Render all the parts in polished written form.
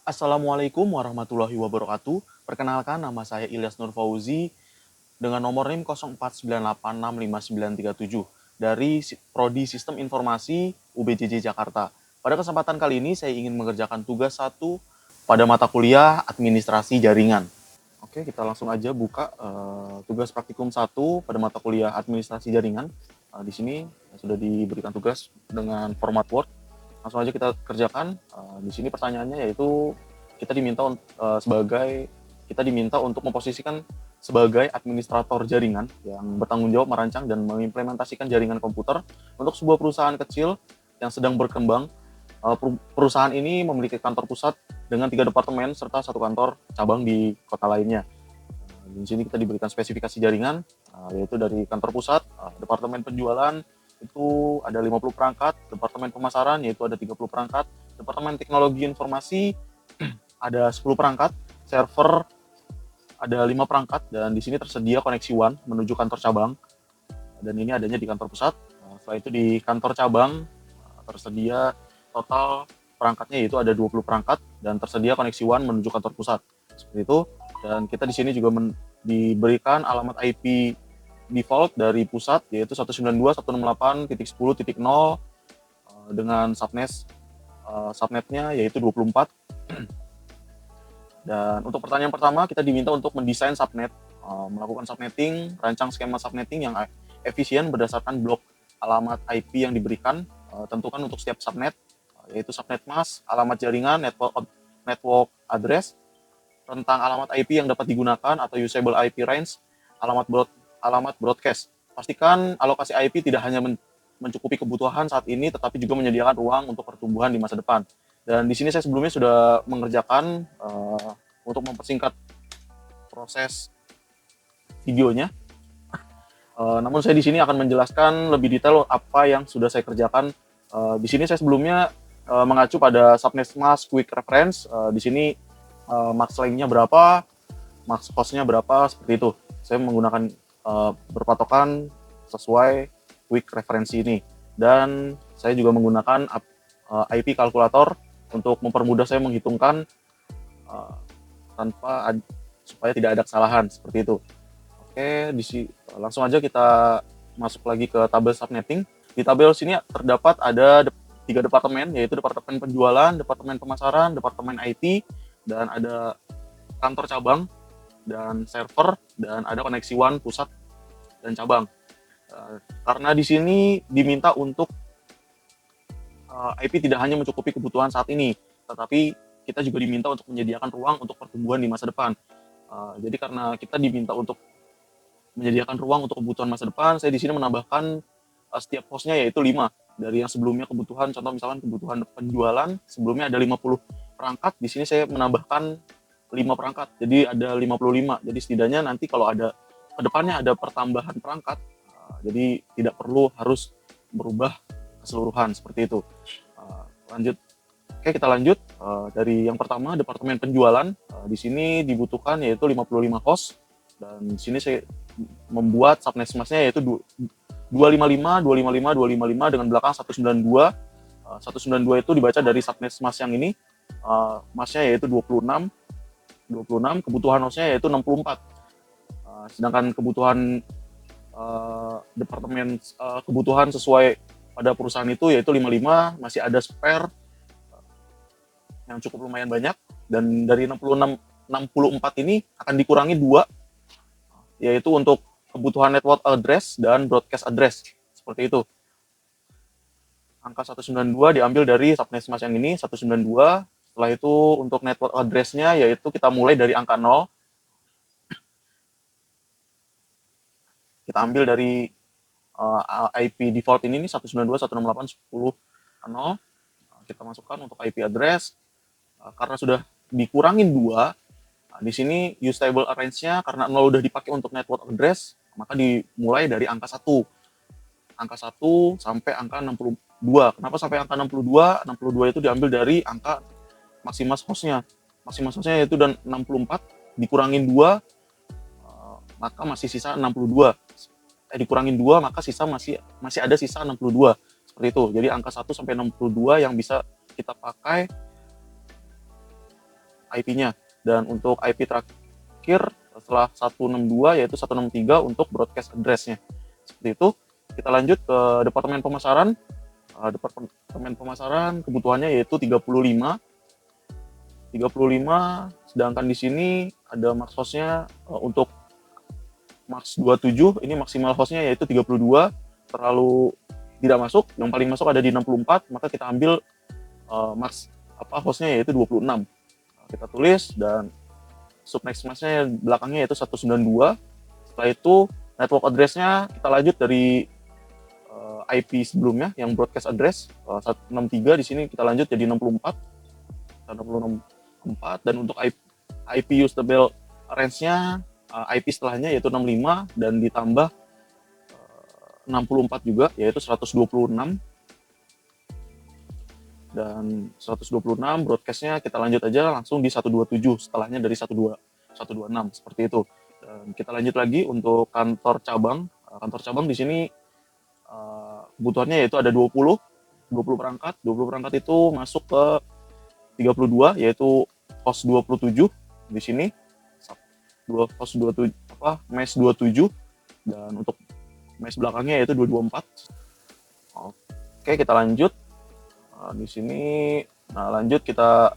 Assalamualaikum warahmatullahi wabarakatuh. Perkenalkan, nama saya Ilyas Nur Fauzi dengan nomor NIM 0498655937 dari Prodi Sistem Informasi UBJJ Jakarta. Pada kesempatan kali ini saya ingin mengerjakan tugas 1 pada mata kuliah Administrasi Jaringan. Oke, kita langsung aja buka tugas praktikum 1 pada mata kuliah Administrasi Jaringan. Di sini sudah diberikan tugas dengan format Word. Langsung aja kita kerjakan. Di sini pertanyaannya yaitu kita diminta untuk memposisikan sebagai administrator jaringan yang bertanggung jawab merancang dan mengimplementasikan jaringan komputer untuk sebuah perusahaan kecil yang sedang berkembang. Perusahaan ini memiliki kantor pusat dengan 3 departemen serta 1 kantor cabang di kota lainnya. Di sini kita diberikan spesifikasi jaringan, yaitu dari kantor pusat, departemen penjualan, itu ada 50 perangkat, departemen pemasaran yaitu ada 30 perangkat, departemen teknologi informasi ada 10 perangkat, server ada 5 perangkat, dan di sini tersedia koneksi WAN menuju kantor cabang, dan ini adanya di kantor pusat. Setelah itu di kantor cabang tersedia total perangkatnya yaitu ada 20 perangkat dan tersedia koneksi WAN menuju kantor pusat. Seperti itu, dan kita di sini juga diberikan alamat IP default dari pusat yaitu 192.168.10.0 dengan subnetnya yaitu 24. Dan untuk pertanyaan pertama kita diminta untuk mendesain subnet, melakukan subnetting, rancang skema subnetting yang efisien berdasarkan blok alamat IP yang diberikan. Tentukan untuk setiap subnet yaitu subnet mask, alamat jaringan, network address, rentang alamat IP yang dapat digunakan atau usable IP range, alamat broadcast. Pastikan alokasi IP tidak hanya mencukupi kebutuhan saat ini, tetapi juga menyediakan ruang untuk pertumbuhan di masa depan. Dan di sini saya sebelumnya sudah mengerjakan untuk mempersingkat proses videonya. Namun saya di sini akan menjelaskan lebih detail apa yang sudah saya kerjakan. Di sini saya sebelumnya mengacu pada subnet mask quick reference. Di sini max length-nya berapa, max cost-nya berapa, seperti itu. Saya menggunakan berpatokan sesuai quick referensi ini. Dan saya juga menggunakan IP kalkulator untuk mempermudah saya menghitungkan supaya tidak ada kesalahan, seperti itu. Oke, langsung aja kita masuk lagi ke tabel subnetting. Di tabel sini terdapat ada 3 departemen, yaitu departemen penjualan, departemen pemasaran, departemen IT, dan ada kantor cabang dan server, dan ada koneksi WAN pusat dan cabang. Karena di sini diminta untuk IP tidak hanya mencukupi kebutuhan saat ini, tetapi kita juga diminta untuk menyediakan ruang untuk pertumbuhan di masa depan. Jadi karena kita diminta untuk menyediakan ruang untuk kebutuhan masa depan, saya di sini menambahkan setiap hostnya yaitu 5. Dari yang sebelumnya kebutuhan, contoh misalkan kebutuhan penjualan, sebelumnya ada 50 perangkat, di sini saya menambahkan 5 perangkat, jadi ada 55. Jadi setidaknya nanti kalau ada kedepannya ada pertambahan perangkat, jadi tidak perlu harus berubah keseluruhan, seperti itu. Lanjut. Oke, kita lanjut. Dari yang pertama, departemen penjualan. Di sini dibutuhkan yaitu 55 host, dan di sini saya membuat subnet mask-nya yaitu 255, 255, 255 dengan belakang 192. 192 itu dibaca dari subnet mask yang ini. Mask-nya yaitu 26, kebutuhan host-nya yaitu 64. Sedangkan kebutuhan kebutuhan sesuai pada perusahaan itu yaitu 55, masih ada spare yang cukup lumayan banyak, dan dari 64 ini akan dikurangi 2, yaitu untuk kebutuhan network address dan broadcast address, seperti itu. Angka 192 diambil dari subnet mask yang ini, 192. Setelah itu untuk network address-nya yaitu kita mulai dari angka 0. Kita ambil dari IP default ini 192.168.10.0. Kita masukkan untuk IP address. Karena sudah dikurangin 2, di sini use table arrange-nya karena 0 udah dipakai untuk network address, maka dimulai dari angka 1. Angka 1 sampai angka 62. Kenapa sampai angka 62? 62 itu diambil dari angka maximus host-nya. Maximus host-nya yaitu 64, dikurangin 2, maka masih sisa 62. Dikurangin 2, maka masih ada sisa 62. Seperti itu. Jadi angka 1 sampai 62 yang bisa kita pakai IP-nya. Dan untuk IP terakhir setelah 162 yaitu 163 untuk broadcast address-nya. Seperti itu. Kita lanjut ke departemen pemasaran. Departemen pemasaran kebutuhannya yaitu 35, sedangkan di sini ada max hostnya untuk max 27, ini maksimal hostnya yaitu 32, terlalu tidak masuk, yang paling masuk ada di 64, maka kita ambil max hostnya yaitu 26. Kita tulis dan subnextnya belakangnya yaitu 192. Setelah itu network address-nya kita lanjut dari IP sebelumnya yang broadcast address 163, di sini kita lanjut jadi 64 dan untuk IP usable range-nya IP setelahnya yaitu 65 dan ditambah 64 juga yaitu 126, dan 126 broadcast-nya kita lanjut aja langsung di 127 setelahnya dari 126 seperti itu. Dan kita lanjut lagi untuk kantor cabang. Kantor cabang di sini kebutuhannya yaitu ada 20 perangkat. 20 perangkat itu masuk ke 32 yaitu host 27 di sini. Host 27 mesh 27 dan untuk mesh belakangnya yaitu 224. Oke, kita lanjut. Di sini lanjut kita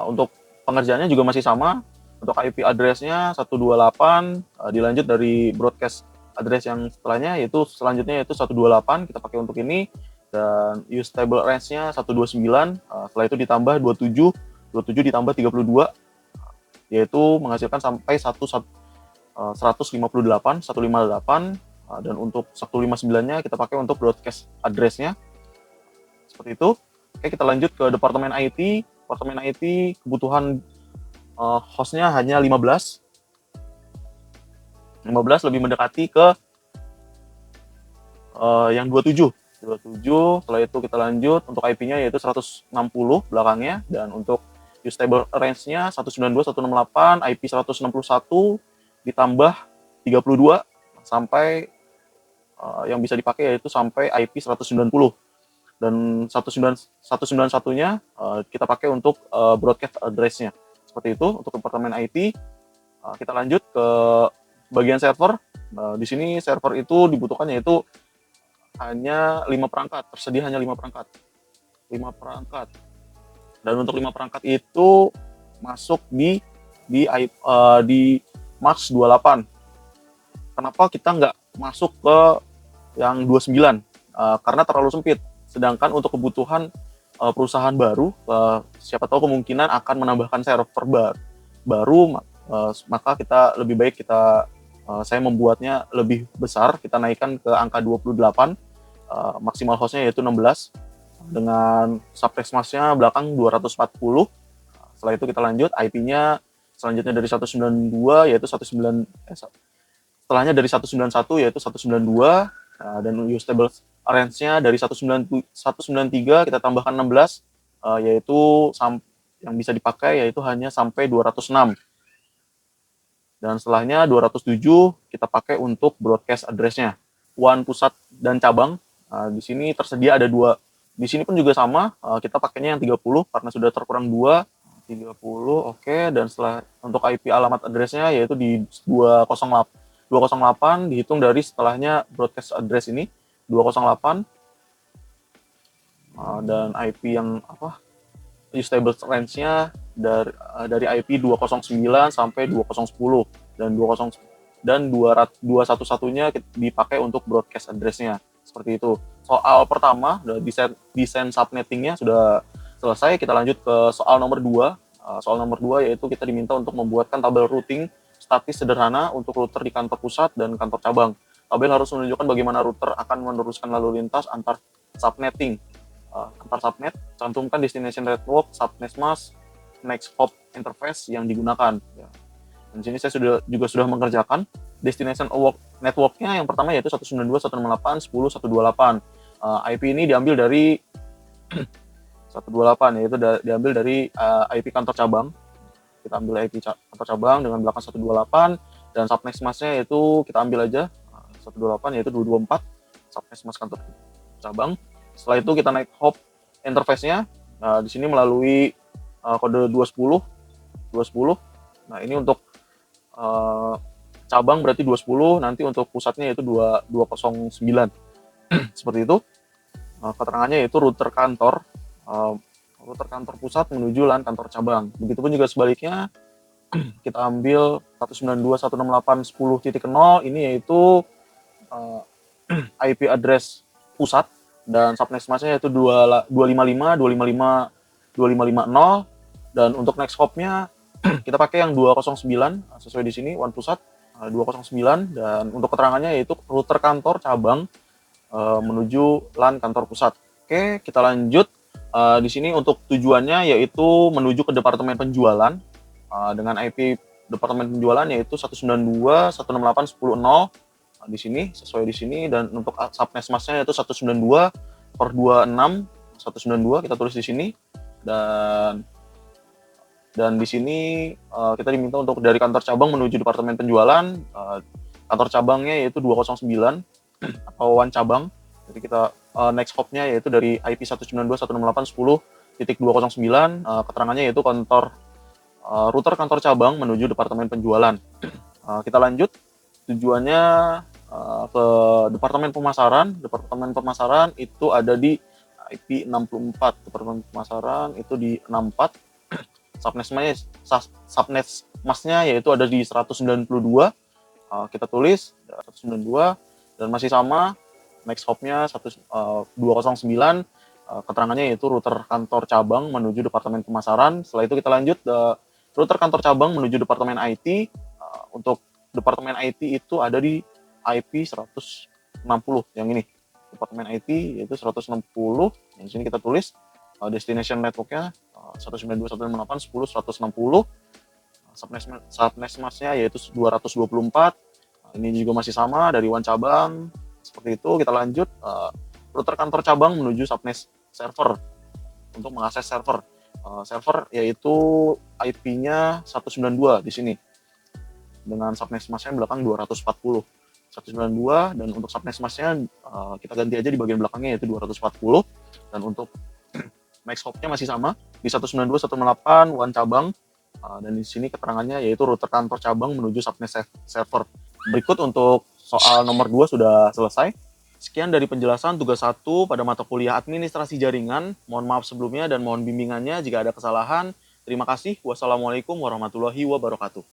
untuk pengerjaannya juga masih sama. Untuk IP address-nya 128 dilanjut dari broadcast address yang setelahnya yaitu selanjutnya yaitu 128 kita pakai untuk ini, dan use table range-nya 129, setelah itu ditambah 27 ditambah 32 yaitu menghasilkan sampai 158 dan untuk 159-nya kita pakai untuk broadcast address-nya seperti itu. Oke, kita lanjut ke departemen IT. Departemen IT kebutuhan host-nya hanya 15, lebih mendekati ke yang 27. Setelah itu kita lanjut untuk IP-nya yaitu 160 belakangnya, dan untuk use table range-nya 192, 168, IP 161 ditambah 32 sampai yang bisa dipakai yaitu sampai IP 190, dan 191-nya kita pakai untuk broadcast address-nya. Seperti itu untuk departemen IT. Kita lanjut ke bagian server. Di sini server itu dibutuhkan yaitu hanya 5 perangkat, tersedia hanya 5 perangkat. Dan untuk 5 perangkat itu masuk di max 28. Kenapa kita nggak masuk ke yang 29? Karena terlalu sempit. Sedangkan untuk kebutuhan perusahaan baru, siapa tahu kemungkinan akan menambahkan server baru, maka kita lebih baik saya membuatnya lebih besar, kita naikkan ke angka 28, maksimal hostnya yaitu 16, dengan subnextnya belakang 240. Setelah itu kita lanjut IP-nya selanjutnya dari 192 yaitu 19, setelahnya dari 191 yaitu 192, dan use table range-nya dari 193 kita tambahkan 16, yaitu yang bisa dipakai yaitu hanya sampai 206. Dan setelahnya 207 kita pakai untuk broadcast address-nya. WAN pusat dan cabang. Di sini tersedia ada 2. Di sini pun juga sama, kita pakainya yang 30 karena sudah terkurang 2. 30, oke. Dan setelah untuk IP alamat address-nya yaitu di 208 dihitung dari setelahnya broadcast address ini 208, dan IP yang use table range-nya dari IP 209 sampai 2010, dan 211-nya dipakai untuk broadcast address-nya. Seperti itu. Soal pertama, desain subnetting-nya sudah selesai. Kita lanjut ke soal nomor 2. Soal nomor 2 yaitu kita diminta untuk membuatkan tabel routing statis sederhana untuk router di kantor pusat dan kantor cabang. Tabel harus menunjukkan bagaimana router akan meneruskan lalu lintas antar subnetting. Antar subnet, cantumkan destination network, subnet mask, next hop interface yang digunakan. Dan sini saya sudah mengerjakan destination network-nya. Yang pertama yaitu 192.168.10.128. IP ini diambil dari 128, yaitu diambil dari IP kantor cabang. Kita ambil IP kantor cabang dengan belakang 128, dan subnet mask-nya yaitu kita ambil aja 128 yaitu 224 subnet mask kantor cabang. Setelah itu kita naik hop interface-nya. Di sini melalui kode 210 210. Nah, ini untuk cabang berarti 210, nanti untuk pusatnya yaitu 209. Seperti itu. Keterangannya yaitu router kantor pusat menuju LAN kantor cabang. Begitupun juga sebaliknya, kita ambil 192.168.10.0, ini yaitu IP address pusat dan subnet masknya yaitu 255, 255, 2550, dan untuk next hop-nya kita pakai yang 209 sesuai di sini WAN pusat 209, dan untuk keterangannya yaitu router kantor cabang menuju LAN kantor pusat. Oke, kita lanjut. Di sini untuk tujuannya yaitu menuju ke departemen penjualan dengan IP departemen penjualan yaitu 192.168.10.0 di sini sesuai di sini, dan untuk subnet masknya yaitu 192/26 192 kita tulis di sini, dan di sini kita diminta untuk dari kantor cabang menuju departemen penjualan, kantor cabangnya yaitu 209 atau WAN cabang. Jadi kita next hop-nya yaitu dari IP 192.168.10.209, keterangannya yaitu router kantor cabang menuju departemen penjualan. Kita lanjut. Tujuannya ke departemen pemasaran. Departemen pemasaran itu ada di IP 64. Departemen pemasaran itu di 64. Subnet masknya yaitu ada di 192. Kita tulis 192, dan masih sama next hop-nya 209, keterangannya yaitu router kantor cabang menuju departemen pemasaran. Setelah itu kita lanjut router kantor cabang menuju departemen IT. Untuk departemen IT itu ada di IP 160 yang ini. Departemen IT yaitu 160. Yang sini kita tulis destination network-nya 192.168.10.160. Subnet masknya yaitu 224. Ini juga masih sama dari WAN cabang. Seperti itu. Kita lanjut. Router kantor cabang menuju subnet server untuk mengakses server. Server yaitu IP-nya 192 di sini. Dengan subnet masknya belakang 240. 192, dan untuk subnet masknya kita ganti aja di bagian belakangnya yaitu 240. Dan untuk next hop-nya masih sama di 192.168 WAN cabang, dan di sini keterangannya yaitu router kantor cabang menuju subnet server. Berikut untuk soal nomor 2 sudah selesai. Sekian dari penjelasan tugas 1 pada mata kuliah administrasi jaringan. Mohon maaf sebelumnya dan mohon bimbingannya jika ada kesalahan. Terima kasih. Wassalamualaikum warahmatullahi wabarakatuh.